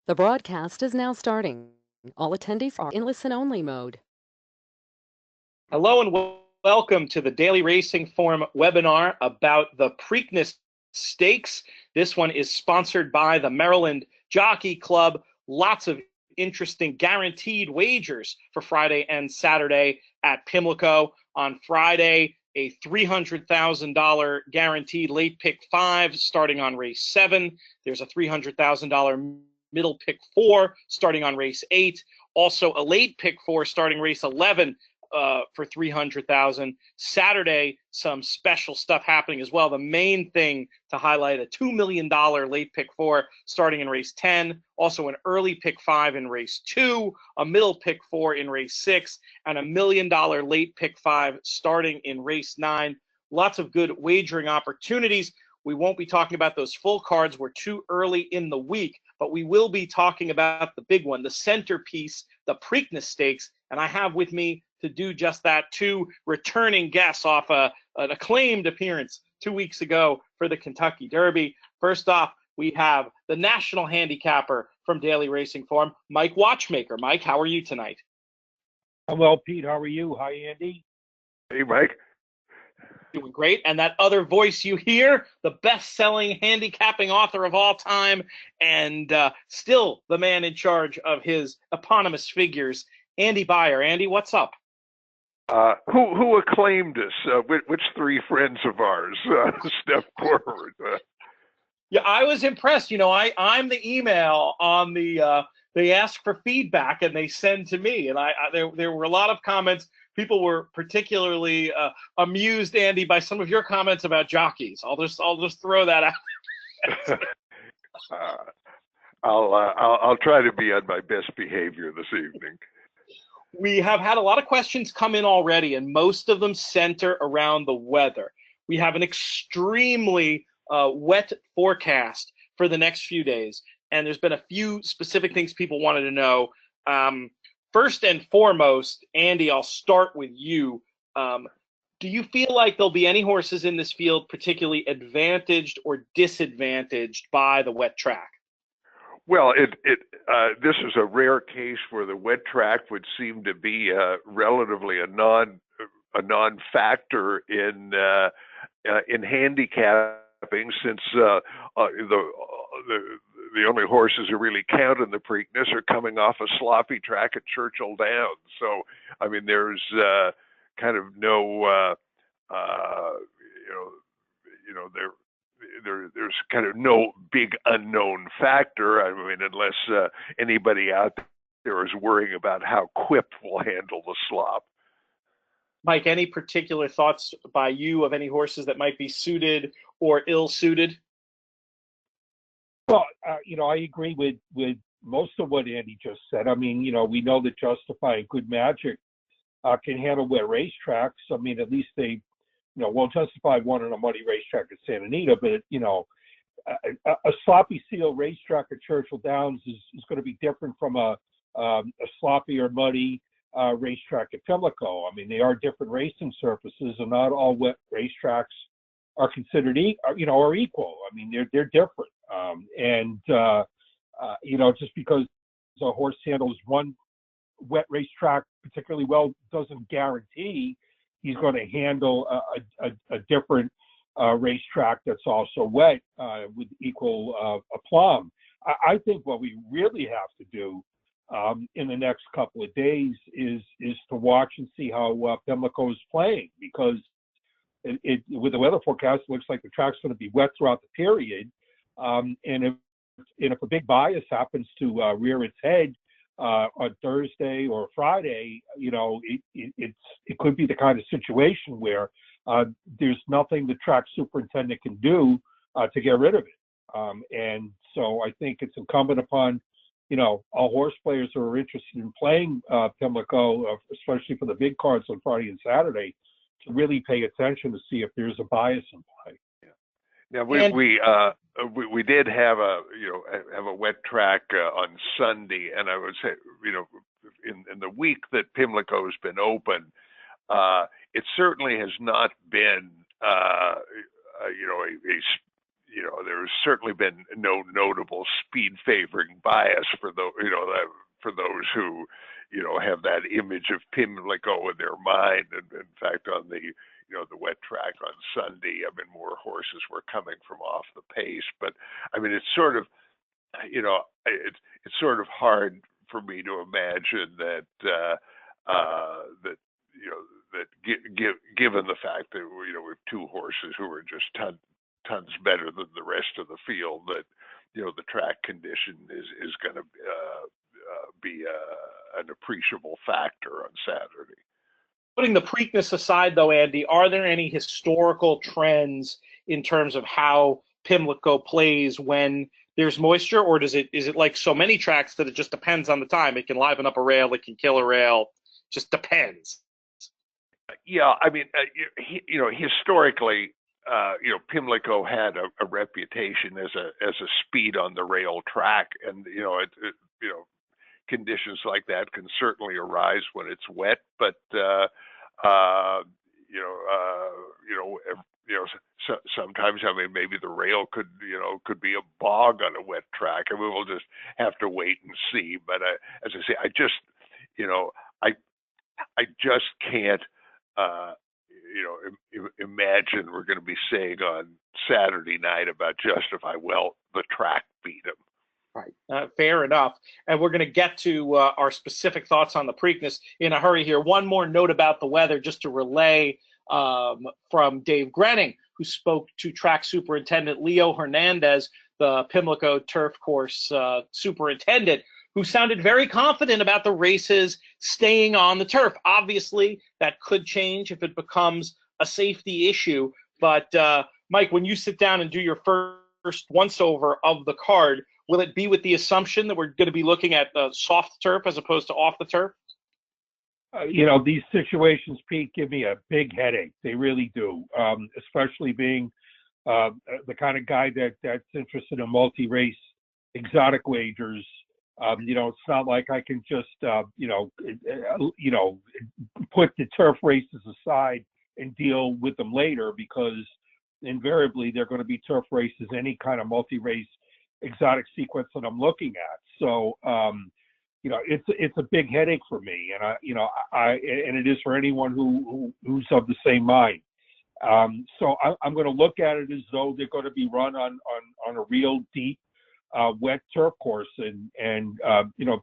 The broadcast is now starting. All attendees are in listen-only mode. Hello and welcome to the Daily Racing Form webinar about the Preakness Stakes. This one is sponsored by the Maryland Jockey Club. Lots of interesting guaranteed wagers for Friday and Saturday at Pimlico. On Friday, a $300,000 guaranteed late pick 5 starting on race 7. There's a $300,000 middle pick 4 starting on race 8. Also a late pick 4 starting race 11 for $300,000. Saturday, some special stuff happening as well. The main thing to highlight, a $2 million late pick 4 starting in race 10, also an early pick 5 in race 2, a middle pick 4 in race 6, and $1 million late pick 5 starting in race 9. Lots of good wagering opportunities. We won't be talking about those full cards. We're too early in the week, but we will be talking about the big one, the centerpiece, the Preakness Stakes. And I have with me to do just that, two returning guests off an acclaimed appearance 2 weeks ago for the Kentucky Derby. First off, we have the national handicapper from Daily Racing Form, Mike Watchmaker. Mike, how are you tonight? I'm well, Pete. How are you? Hi, Andy. Hey, Mike. Doing great. And that other voice you hear, the best-selling handicapping author of all time, and still the man in charge of his eponymous figures, Andy Beyer. Andy, what's up? Who acclaimed us? Which three friends of ours stepped forward? Yeah, I was impressed. You know, I'm the email on the they ask for feedback and they send to me, and there were a lot of comments. People were particularly amused, Andy, by some of your comments about jockeys. I'll just throw that out. I'll try to be on my best behavior this evening. We have had a lot of questions come in already, and most of them center around the weather. We have an extremely wet forecast for the next few days, and there's been a few specific things people wanted to know. First and foremost, Andy, I'll start with you. Do you feel like there'll be any horses in this field particularly advantaged or disadvantaged by the wet track? Well, this is a rare case where the wet track would seem to be relatively a non-factor in handicapping, since the only horses who really count in the Preakness are coming off a sloppy track at Churchill Downs. So, I mean, there's kind of no, there's kind of no big unknown factor. I mean, unless anybody out there is worrying about how Quip will handle the slop. Mike, any particular thoughts by you of any horses that might be suited or ill-suited? Well, I agree with most of what Andy just said. I mean, we know that Justify and Good Magic can handle wet racetracks. I mean, at least they, won't Justify won on a muddy racetrack at Santa Anita, but, a sloppy seal racetrack at Churchill Downs is going to be different from a sloppy or muddy racetrack at Pimlico. I mean, they are different racing surfaces, and not all wet racetracks are considered are equal. I mean, they're different. Just because a horse handles one wet racetrack particularly well doesn't guarantee he's going to handle a different racetrack that's also wet with equal aplomb. I think what we really have to do in the next couple of days is to watch and see how Pimlico is playing, because it with the weather forecast, it looks like the track's going to be wet throughout the period. And if a big bias happens to rear its head on Thursday or Friday, it could be the kind of situation where there's nothing the track superintendent can do to get rid of it. And so I think it's incumbent upon, all horse players who are interested in playing Pimlico, especially for the big cards on Friday and Saturday, to really pay attention to see if there's a bias in play. Now we did have a wet track on Sunday, and I would say in the week that Pimlico has been open, it certainly has not been there's certainly been no notable speed favoring bias for those, for those who, have that image of Pimlico in their mind. And in fact, on the, the wet track on Sunday, more horses were coming from off the pace. But it's sort of, it's sort of hard for me to imagine that given the fact that we have two horses who are just tons better than the rest of the field, that the track condition is going to be an appreciable factor on Saturday. Putting the Preakness aside, though, Andy, are there any historical trends in terms of how Pimlico plays when there's moisture, or is it like so many tracks that it just depends on the time? It can liven up a rail, it can kill a rail, just depends. Yeah, historically, Pimlico had a reputation as a speed on the rail track, and conditions like that can certainly arise when it's wet, but sometimes maybe the rail could be a bog on a wet track, and we will just have to wait and see. But as I say, I just can't imagine we're going to be saying on Saturday night about Justify, well, the track beat him. Right. Fair enough. And we're going to get to our specific thoughts on the Preakness in a hurry here. One more note about the weather, just to relay from Dave Grenning, who spoke to track superintendent Leo Hernandez, the Pimlico turf course superintendent, who sounded very confident about the races staying on the turf. Obviously, that could change if it becomes a safety issue. But, Mike, when you sit down and do your first once-over of the card, will it be with the assumption that we're going to be looking at soft turf as opposed to off the turf? These situations, Pete, give me a big headache. They really do, especially being the kind of guy that's interested in multi-race exotic wagers. It's not like I can just, put the turf races aside and deal with them later, because invariably they're going to be turf races, any kind of multi-race exotic sequence that I'm looking at. So, it's a big headache for me, and and it is for anyone who's of the same mind. So I'm going to look at it as though they're going to be run on a real deep, wet turf course. And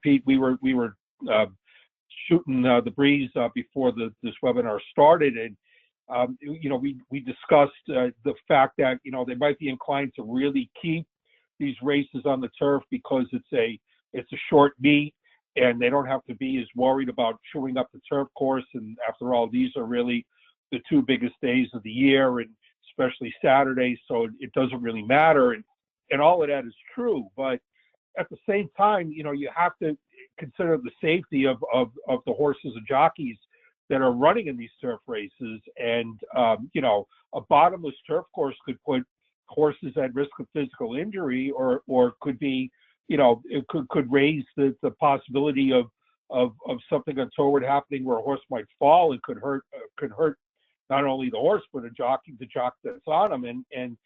Pete, we were shooting the breeze before this webinar started, and we discussed the fact that they might be inclined to really keep these races on the turf because it's a short meet, and they don't have to be as worried about chewing up the turf course. And after all, these are really the two biggest days of the year, and especially Saturdays, so it doesn't really matter. And all of that is true, but at the same time, you have to consider the safety of the horses and jockeys that are running in these turf races. And a bottomless turf course could put horses at risk of physical injury, or could be, it could raise the possibility of something untoward happening, where a horse might fall and could hurt not only the horse but the jockey that's on him. And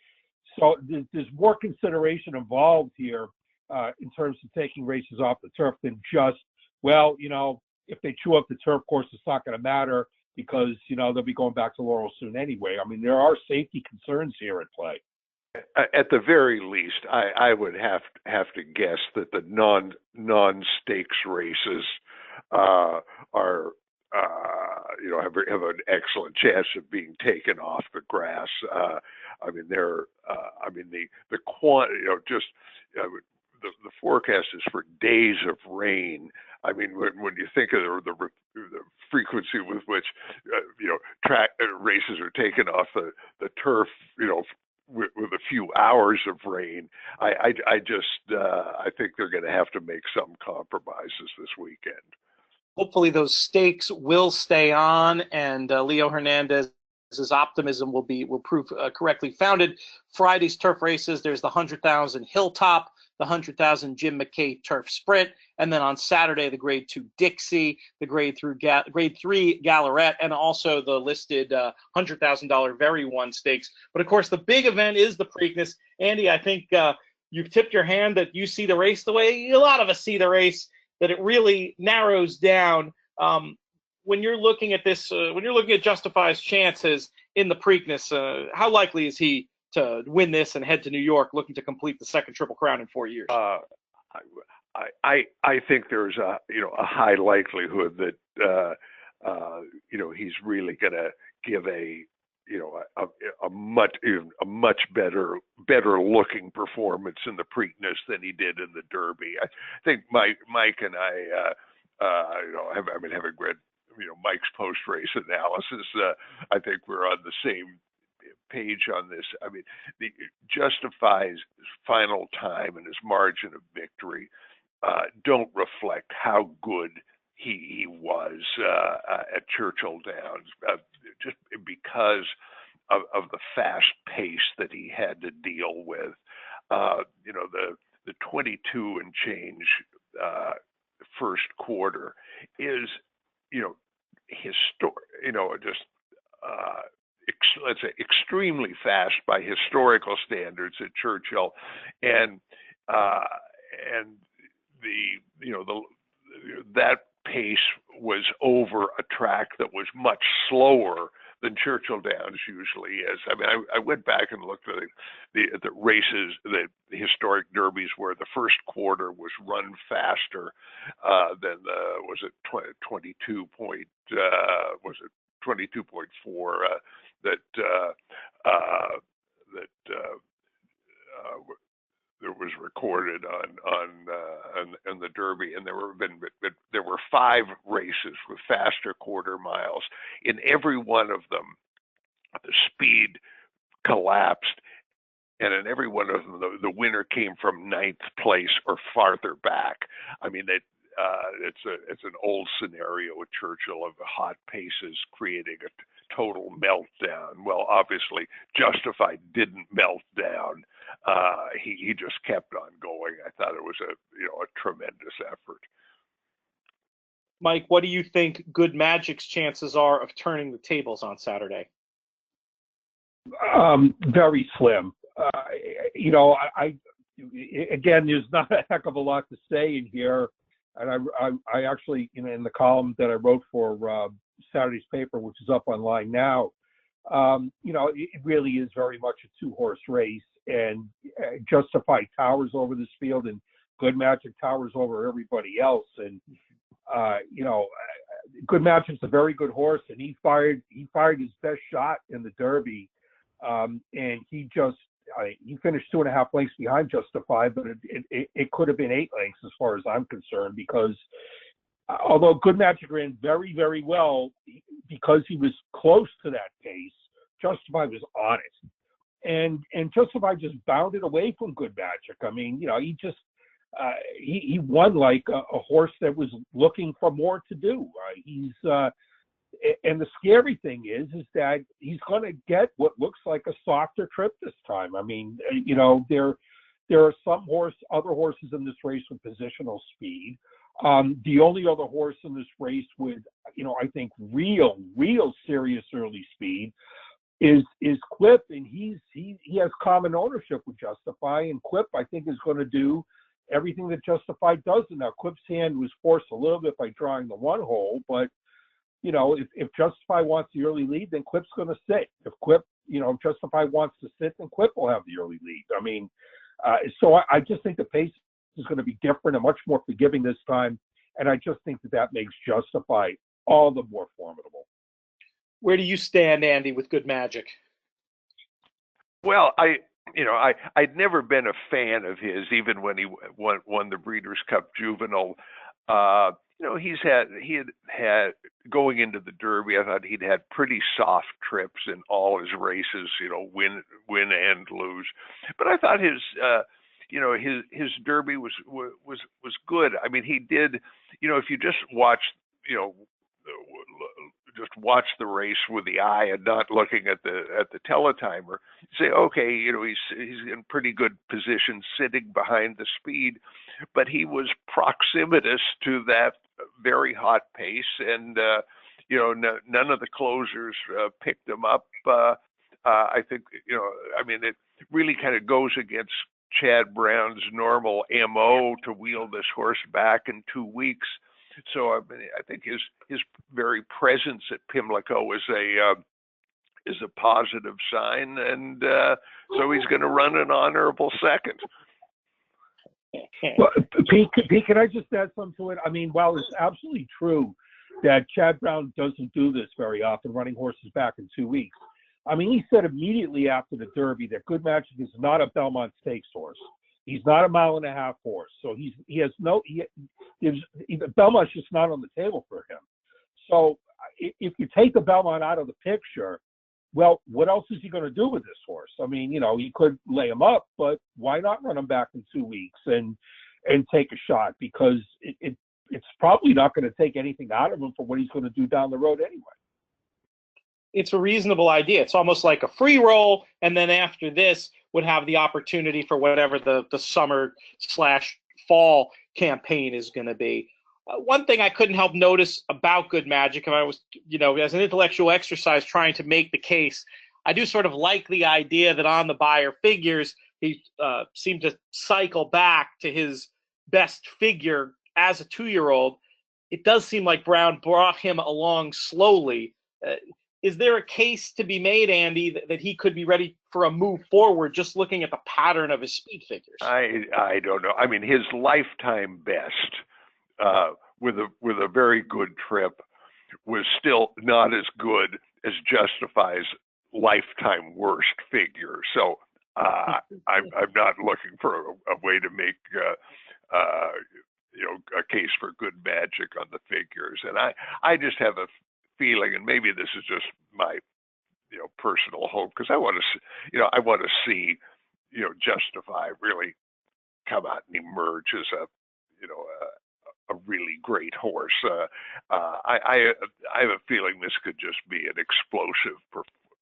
so there's more consideration involved here in terms of taking races off the turf than just, if they chew up the turf course, it's not going to matter because they'll be going back to Laurel soon anyway. There are safety concerns here at play. At the very least, I would have to guess that the non-stakes races are have an excellent chance of being taken off the grass. The forecast is for days of rain. When you think of the frequency with which track races are taken off the turf, with a few hours of rain, I think they're going to have to make some compromises this weekend. Hopefully those stakes will stay on, and Leo Hernandez's optimism will prove correctly founded. Friday's turf races, there's the 100,000 Hilltop, the 100,000 Jim McKay Turf Sprint, and then on Saturday, the Grade 2 Dixie, the Grade 3 Gallarette, and also the listed $100,000 Very One Stakes. But of course, the big event is the Preakness. Andy, I think you've tipped your hand that you see the race the way a lot of us see the race, that it really narrows down. When you're looking at this, when you're looking at Justify's chances in the Preakness, how likely is he to win this and head to New York looking to complete the second Triple Crown in 4 years? I think there's a high likelihood that he's really going to give a much better looking performance in the Preakness than he did in the Derby. I think Mike and I having read Mike's post race analysis, I think we're on the same page on this. I mean, the Justify's final time and his margin of victory don't reflect how good he was at Churchill Downs, just because of the fast pace that he had to deal with. The 22 and change first quarter is let's say extremely fast by historical standards at Churchill, and that pace was over a track that was much slower than Churchill Downs usually is. I mean, I went back and looked at the races, the historic derbies where the first quarter was run faster than was it 22.4 that was recorded on the Derby, and there were 5 races with faster quarter miles. In every one of them, the speed collapsed, and in every one of them, the winner came from 9th place or farther back. I mean, it's an old scenario at Churchill of hot paces creating a total meltdown. Well, obviously, Justified didn't melt down. He just kept on going. I thought it was a tremendous effort. Mike, what do you think Good Magic's chances are of turning the tables on Saturday? Very slim. Again, there's not a heck of a lot to say in here, and I actually, in the column that I wrote for Saturday's paper, which is up online now, it really is very much a 2-horse race, and Justified towers over this field, and Good Magic towers over everybody else, and Good Magic's a very good horse, and he fired his best shot in the Derby, and he finished 2.5 lengths behind Justified, but it could have been 8 lengths as far as I'm concerned, because although Good Magic ran very, very well, because he was close to that pace, Justified was on it. And Justified just bounded away from Good Magic. I mean, he won like a horse that was looking for more to do. And the scary thing is that he's going to get what looks like a softer trip this time. I mean, there are other horses in this race with positional speed. The only other horse in this race with, I think real serious early speed is Quip, and he has common ownership with Justify, and Quip, I think, is going to do everything that Justify does. And now Quip's hand was forced a little bit by drawing the 1 hole, but if Justify wants the early lead, then Quip's going to sit. If Justify wants to sit, then Quip will have the early lead. I mean, so I just think the pace is going to be different and much more forgiving this time, and I just think that makes Justify all the more formidable. Where do you stand, Andy, with Good Magic? Well, I'd never been a fan of his, even when he won the Breeders' Cup Juvenile. He had going into the Derby, I thought he'd had pretty soft trips in all his races, win and lose. But I thought his Derby was good. I mean, he did, if you just watch watch the race with the eye and not looking at the teletimer, you say, okay, you know, he's in pretty good position sitting behind the speed, but he was proximitous to that very hot pace, and you know, none of the closers picked him up. I think, you know, I mean, it really kind of goes against Chad Brown's normal MO to wheel this horse back in 2 weeks. So I mean, I think his very presence at Pimlico is a positive sign, and so he's going to run an honorable second. Well, Pete, can I just add something to it? I mean, while it's absolutely true that Chad Brown doesn't do this very often, running horses back in 2 weeks, I mean, he said immediately after the Derby that Good Magic is not a Belmont Stakes horse. He's not a mile-and-a-half horse. So Belmont's just not on the table for him. So if you take the Belmont out of the picture, well, what else is he going to do with this horse? I mean, you know, he could lay him up, but why not run him back in 2 weeks and take a shot? Because it's probably not going to take anything out of him for what he's going to do down the road anyway. It's a reasonable idea. It's almost like a free roll, and then after this would have the opportunity for whatever the summer/fall campaign is going to be. One thing I couldn't help notice about Good Magic, and I was, you know, as an intellectual exercise trying to make the case, I do sort of like the idea that on the Beyer figures, he seemed to cycle back to his best figure as a 2-year-old. It does seem like Brown brought him along slowly. Is there a case to be made, Andy, that he could be ready for a move forward just looking at the pattern of his speed figures? I don't know. I mean, his lifetime best with a very good trip was still not as good as Justify's lifetime worst figure. So I'm not looking for a way to make you know, a case for Good Magic on the figures, and I just have a feeling, and maybe this is just my, you know, personal hope, because I want to see, you know, Justify really come out and emerge as a, you know, a really great horse. I have a feeling this could just be an explosive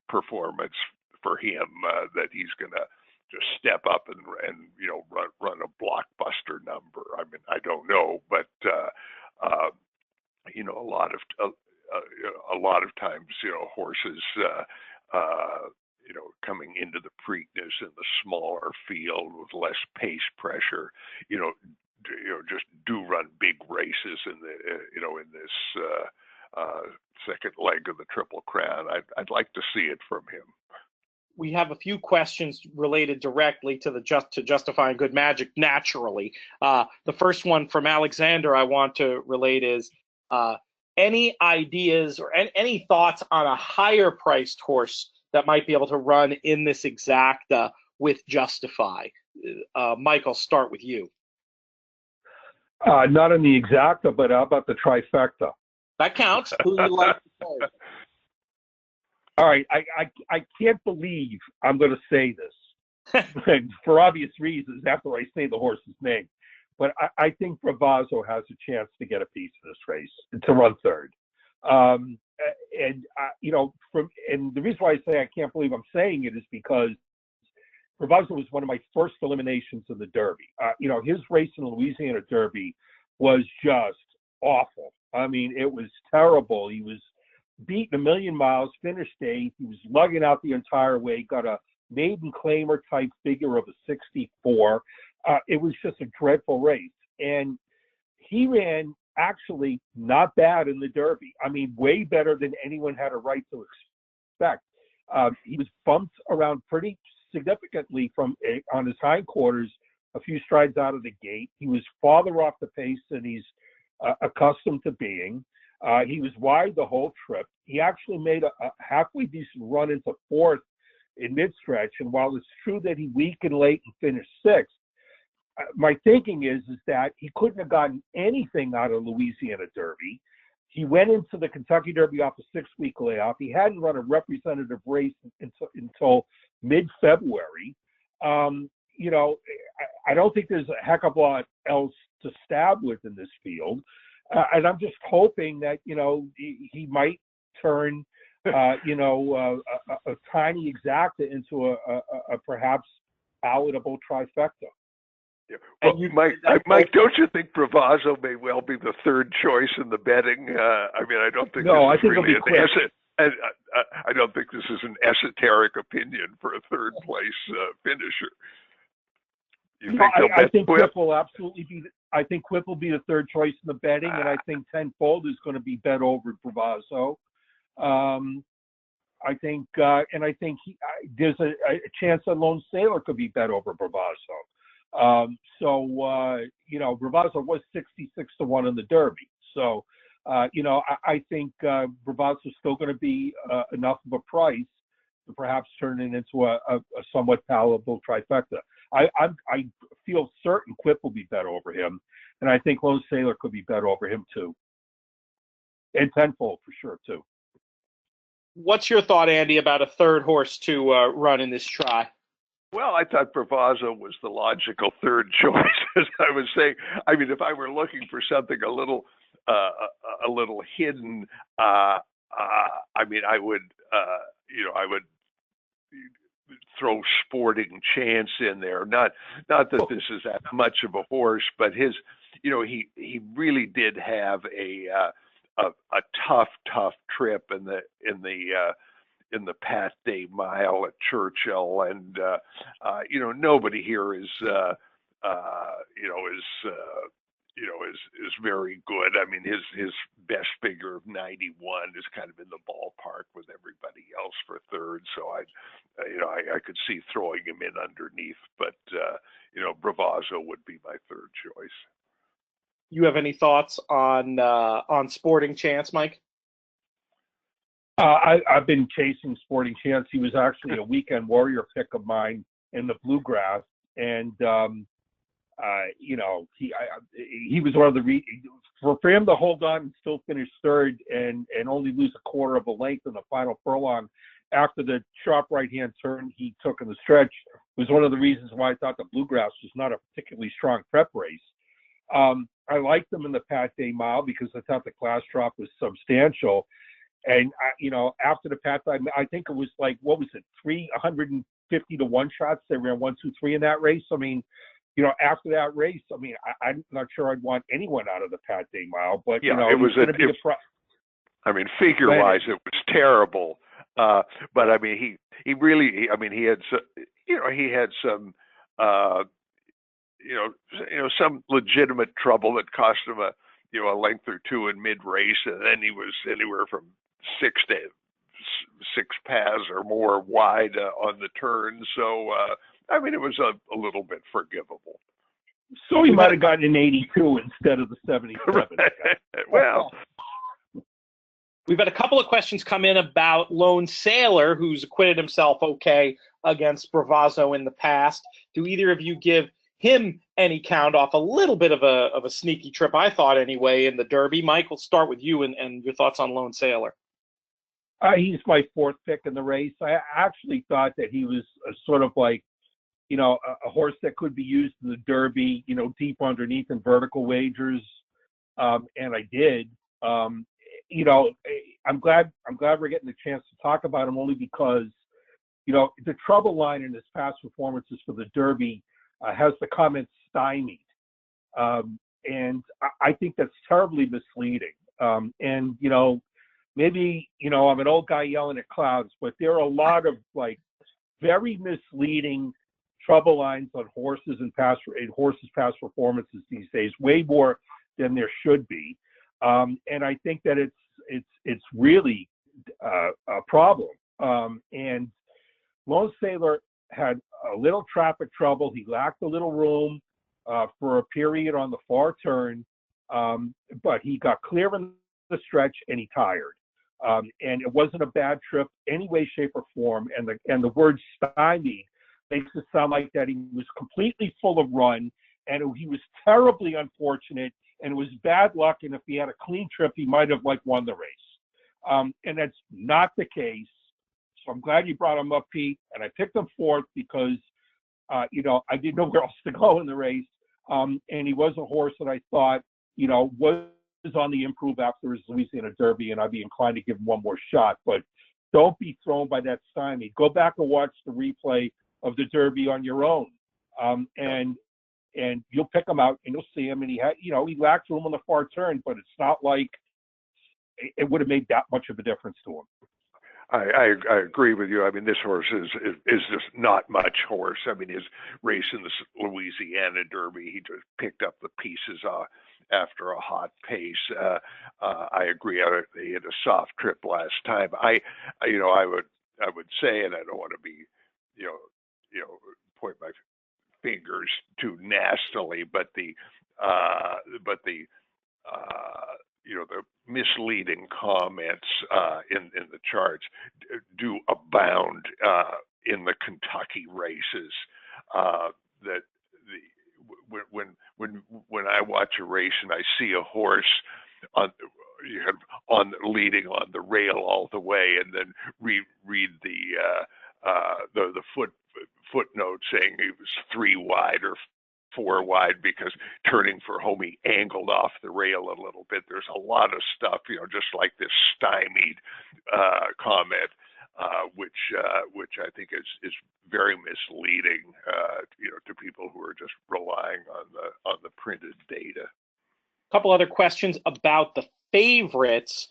performance for him, that he's going to just step up and you know, run a blockbuster number. I mean, I don't know, but you know, a lot of times, you know, horses, you know, coming into the Preakness in the smaller field with less pace pressure, you know, just do run big races in the, you know, in this second leg of the Triple Crown. I'd like to see it from him. We have a few questions related directly to Justifying Good Magic, naturally. The first one from Alexander I want to relate is, any ideas or any thoughts on a higher priced horse that might be able to run in this exacta with Justify? Mike, I'll start with you. Not in the exacta, but how about the trifecta? That counts. Who do you like to play? All right, I can't believe I'm going to say this for obvious reasons after I say the horse's name. But I think Bravazzo has a chance to get a piece of this race, to run third. You know, and the reason why I say I can't believe I'm saying it is because Bravazzo was one of my first eliminations of the Derby. You know, his race in the Louisiana Derby was just awful. I mean, it was terrible. He was beaten a million miles, finished 8th. He was lugging out the entire way, got a maiden claimer type figure of a 64. It was just a dreadful race. And he ran actually not bad in the Derby. I mean, way better than anyone had a right to expect. He was bumped around pretty significantly on his hindquarters a few strides out of the gate. He was farther off the pace than he's accustomed to being. He was wide the whole trip. He actually made a halfway decent run into 4th in mid-stretch. And while it's true that he weakened late and finished 6th, my thinking is that he couldn't have gotten anything out of Louisiana Derby. He went into the Kentucky Derby off a 6-week layoff. He hadn't run a representative race until mid-February. You know, I don't think there's a heck of a lot else to stab with in this field. And I'm just hoping that, you know, he might turn, a tiny exacta into a perhaps palatable trifecta. Yeah. Well, Mike, don't you think Bravazzo may well be the third choice in the betting? I don't think No, I this is think really it'll be quick. I don't think this is an esoteric opinion for a third place finisher. I think Quip will absolutely be. I think Quip will be the third choice in the betting, and I think tenfold is going to be bet over Bravazzo. I think there's a chance that Lone Sailor could be bet over Bravazzo. Bravazzo was 66-1 in the Derby. So, I think Bravazzo's still going to be enough of a price to perhaps turn it into a somewhat palatable trifecta. I feel certain Quip will be bet over him, and I think Lone Sailor could be bet over him too, and tenfold for sure too. What's your thought, Andy, about a third horse to run in this try? Well, I thought Bravazzo was the logical third choice, as I was saying. I mean, if I were looking for something a little hidden, I would throw Sporting Chance in there. Not that this is that much of a horse, but he really did have a tough trip in the Pat Day Mile at Churchill, and nobody here is very good. I mean, his best figure of 91 is kind of in the ballpark with everybody else for third. So I could see throwing him in underneath, but Bravazzo would be my third choice. You have any thoughts on Sporting Chance, Mike? I've been chasing Sporting Chance. He was actually a weekend warrior pick of mine in the Bluegrass, and he was one of the for him to hold on and still finish third and only lose a quarter of a length in the final furlong after the sharp right-hand turn he took in the stretch was one of the reasons why I thought the Bluegrass was not a particularly strong prep race. I liked them in the Pat Day Mile because I thought the class drop was substantial. And, after the Pat Day, I think it was like, what was it, 350-1 shots? They ran 1, 2, 3 in that race. I mean, after that race, I'm not sure I'd want anyone out of the Pat Day Mile. But, it was figure-wise, it was terrible. But I mean, he had some some legitimate trouble that cost him a length or two in mid-race, and then he was anywhere from 6 paths or more wide on the turn. So it was a little bit forgivable. So he might have gotten an 82 instead of the 77. Well. We've had a couple of questions come in about Lone Sailor, who's acquitted himself okay against Bravazzo in the past. Do either of you give him any count off a little bit of a sneaky trip, I thought anyway, in the Derby? Mike, we'll start with you and your thoughts on Lone Sailor. He's my fourth pick in the race. I actually thought that he was sort of like, a horse that could be used in the Derby, deep underneath in vertical wagers, and I did. I'm glad we're getting the chance to talk about him only because, the trouble line in his past performances for the Derby has the comment stymied. And I think that's terribly misleading. Maybe, I'm an old guy yelling at clouds, but there are a lot of very misleading trouble lines on horses and past performances these days, way more than there should be. And I think that it's really a problem. And Lone Sailor had a little traffic trouble. He lacked a little room for a period on the far turn, but he got clear in the stretch and he tired. And it wasn't a bad trip any way, shape, or form. And the word stymied makes it sound like that he was completely full of run and he was terribly unfortunate. And it was bad luck, and if he had a clean trip, he might have won the race. And that's not the case. So I'm glad you brought him up, Pete. And I picked him fourth because, I didn't know where else to go in the race. And he was a horse that I thought, was on the improve after his Louisiana Derby, and I'd be inclined to give him one more shot. But don't be thrown by that stymie. Go back and watch the replay of the Derby on your own, and you'll pick him out and you'll see him. And he lacked room on the far turn, but it's not like it would have made that much of a difference to him. I agree with you. I mean, this horse is just not much horse. I mean, his race in the Louisiana Derby, he just picked up the pieces after a hot pace. I agree. He had a soft trip last time. I would say, and I don't want to be, point my fingers too nastily, but the misleading comments in the charts do abound in the Kentucky races. When I watch a race and I see a horse on leading on the rail all the way, and then read the footnote saying he was 3 wide or 4 wide because turning for home he angled off the rail a little bit. There's a lot of stuff, just like this stymied comment, which I think is very misleading, to people who are just relying on the printed data. A couple other questions about the favorites.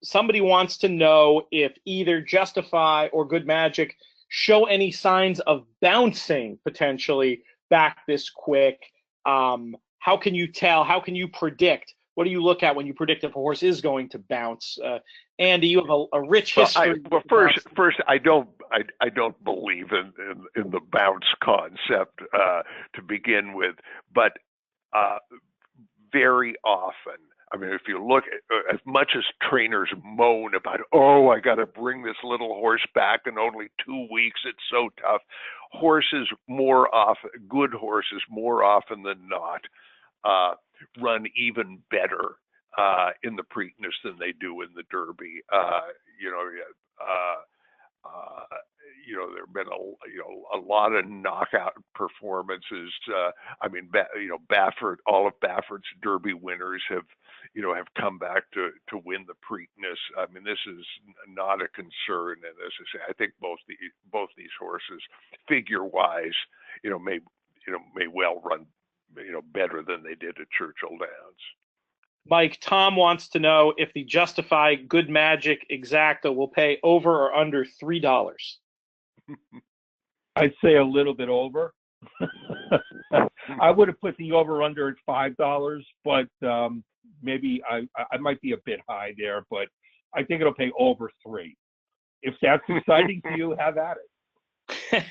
Somebody wants to know if either Justify or Good Magic show any signs of bouncing potentially back this quick. How can you tell? How can you predict? What do you look at when you predict if a horse is going to bounce? Andy, you have a rich history. First, I don't believe in the bounce concept to begin with, but very often, I mean, if you look at, as much as trainers moan about, I got to bring this little horse back in only 2 weeks, it's so tough. Good horses more often than not, run even better in the Preakness than they do in the Derby. There have been a lot of knockout performances. Baffert, all of Baffert's Derby winners have come back to win the Preakness. I mean, this is not a concern, and as I say, I think both these horses, figure-wise, may well run, better than they did at Churchill Downs. Mike, Tom wants to know if the Justify Good Magic Exacta will pay over or under $3. I'd say a little bit over. I would have put the over-under at $5, but maybe I might be a bit high there, but I think it'll pay over $3. If that's exciting to you, have at it.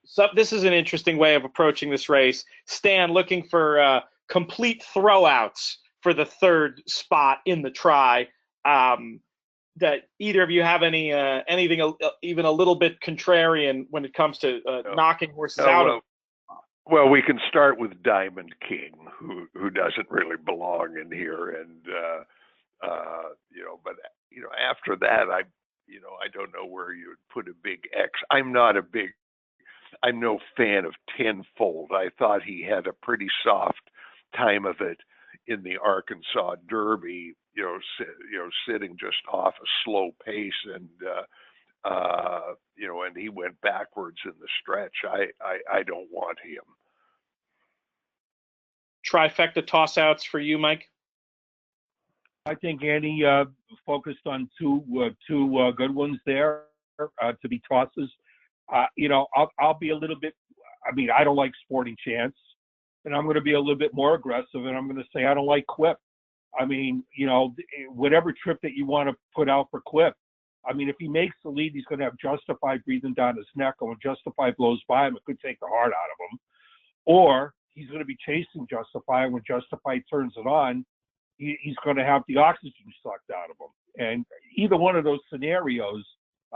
So this is an interesting way of approaching this race. Stan, looking for complete throwouts for the third spot in the try. That either of you have anything even a little bit contrarian when it comes to knocking horses out? Well, we can start with Diamond King, who doesn't really belong in here, and but after that, I don't know where you would put a big X. I'm no fan of Tenfold. I thought he had a pretty soft time of it in the Arkansas Derby, sitting just off a slow pace, and and he went backwards in the stretch. I don't want him. Trifecta toss-outs for you, Mike? I think Andy focused on two good ones there to be tosses. I'll be a little bit. I mean, I don't like Sporting Chance, and I'm going to be a little bit more aggressive, and I'm going to say I don't like Quip. I mean, whatever trip that you want to put out for Quip. I mean, if he makes the lead, he's going to have Justify breathing down his neck, and when Justify blows by him, it could take the heart out of him. Or he's going to be chasing Justify, and when Justify turns it on, he's going to have the oxygen sucked out of him. And either one of those scenarios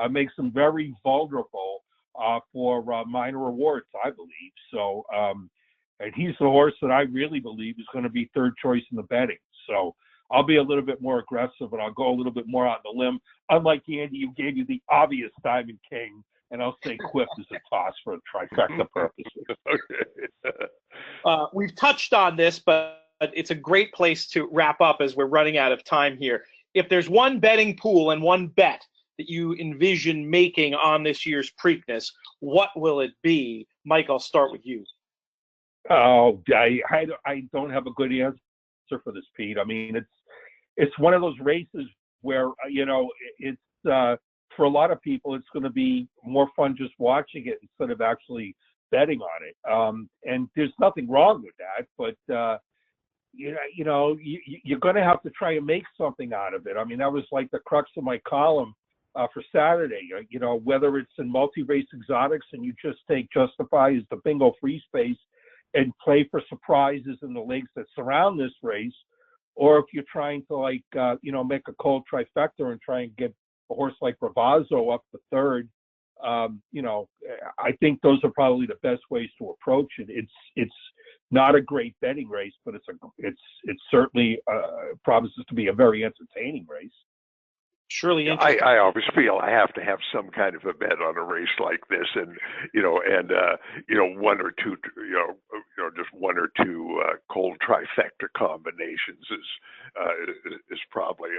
makes him very vulnerable for minor rewards, I believe. So, and he's the horse that I really believe is going to be third choice in the betting. So I'll be a little bit more aggressive, and I'll go a little bit more on the limb. Unlike Andy, who gave you the obvious Diamond King, and I'll say Quip is a toss for trifecta purposes. We've touched on this, but it's a great place to wrap up as we're running out of time here. If there's one betting pool and one bet that you envision making on this year's Preakness, what will it be? Mike, I'll start with you. Oh, I don't have a good answer for this, Pete. I mean, it's one of those races where, it's for a lot of people, it's going to be more fun just watching it instead of actually betting on it. And there's nothing wrong with that, but you're going to have to try and make something out of it. I mean, that was like the crux of my column for Saturday. Whether it's in multi-race exotics and you just take Justify as the bingo free space and play for surprises in the legs that surround this race, or if you're trying to make a cold trifecta and try and get a horse like Bravazzo up the third, I think those are probably the best ways to approach it. It's not a great betting race, but it's certainly promises to be a very entertaining race. Surely, I always feel I have to have some kind of a bet on a race like this, and one or two, just one or two cold trifecta combinations is probably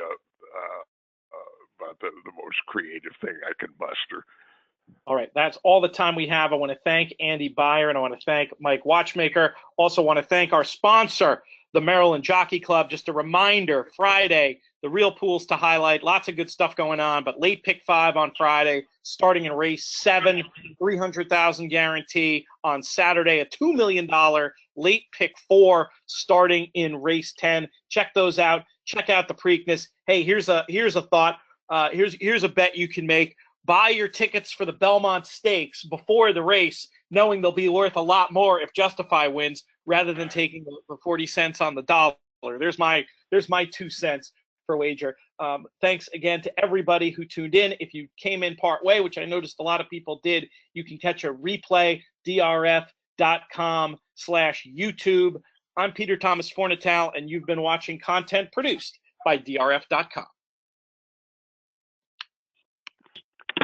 about the most creative thing I can muster. All right, that's all the time we have. I want to thank Andy Beyer and I want to thank Mike Watchmaker. Also want to thank our sponsor, the Maryland Jockey Club. Just a reminder, Friday, the real pools to highlight. Lots of good stuff going on, but late pick 5 on Friday, starting in race 7, $300,000 guarantee. On Saturday, a $2 million late pick 4 starting in race 10. Check those out. Check out the Preakness. Hey, here's a thought. Here's a bet you can make. Buy your tickets for the Belmont Stakes before the race, knowing they'll be worth a lot more if Justify wins, rather than taking the 40 cents on the dollar. There's my 2 cents for wager. Thanks again to everybody who tuned in. If you came in part way, which I noticed a lot of people did, you can catch a replay, drf.com/YouTube. I'm Peter Thomas Fornatale, and you've been watching content produced by drf.com.